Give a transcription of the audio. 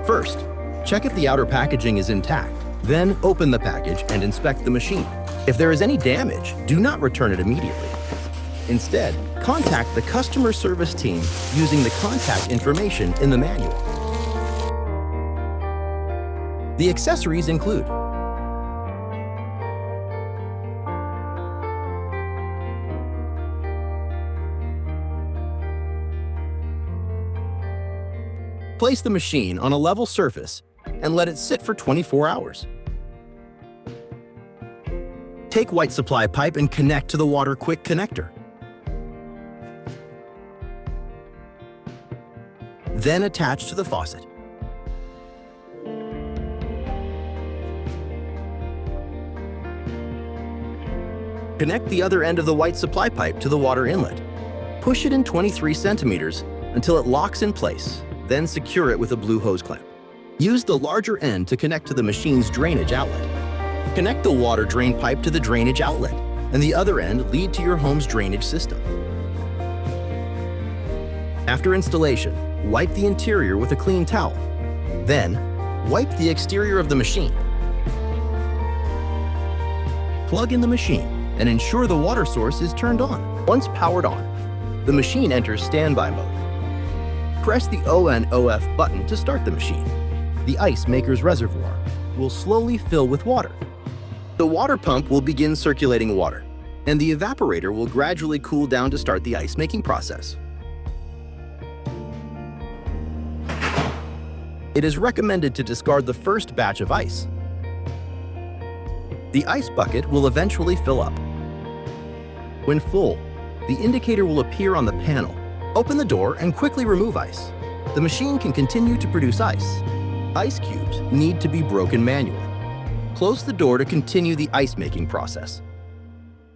First, check if the outer packaging is intact. Then open the package and inspect the machine. If there is any damage, do not return it immediately. Instead, contact the customer service team using the contact information in the manual. The accessories include place the machine on a level surface and let it sit for 24 hours. Take white supply pipe and connect to the water quick connector. Then attach to the faucet. Connect the other end of the white supply pipe to the water inlet. Push it in 23 centimeters until it locks in place, then secure it with a blue hose clamp. Use the larger end to connect to the machine's drainage outlet. Connect the water drain pipe to the drainage outlet, and the other end lead to your home's drainage system. After installation, wipe the interior with a clean towel. Then, wipe the exterior of the machine. Plug in the machine and ensure the water source is turned on. Once powered on, the machine enters standby mode. Press the on/off button to start the machine. The ice maker's reservoir will slowly fill with water. The water pump will begin circulating water, and the evaporator will gradually cool down to start the ice making process. It is recommended to discard the first batch of ice. The ice bucket will eventually fill up. When full, the indicator will appear on the panel. Open the door and quickly remove ice. The machine can continue to produce ice. Ice cubes need to be broken manually. Close the door to continue the ice making process.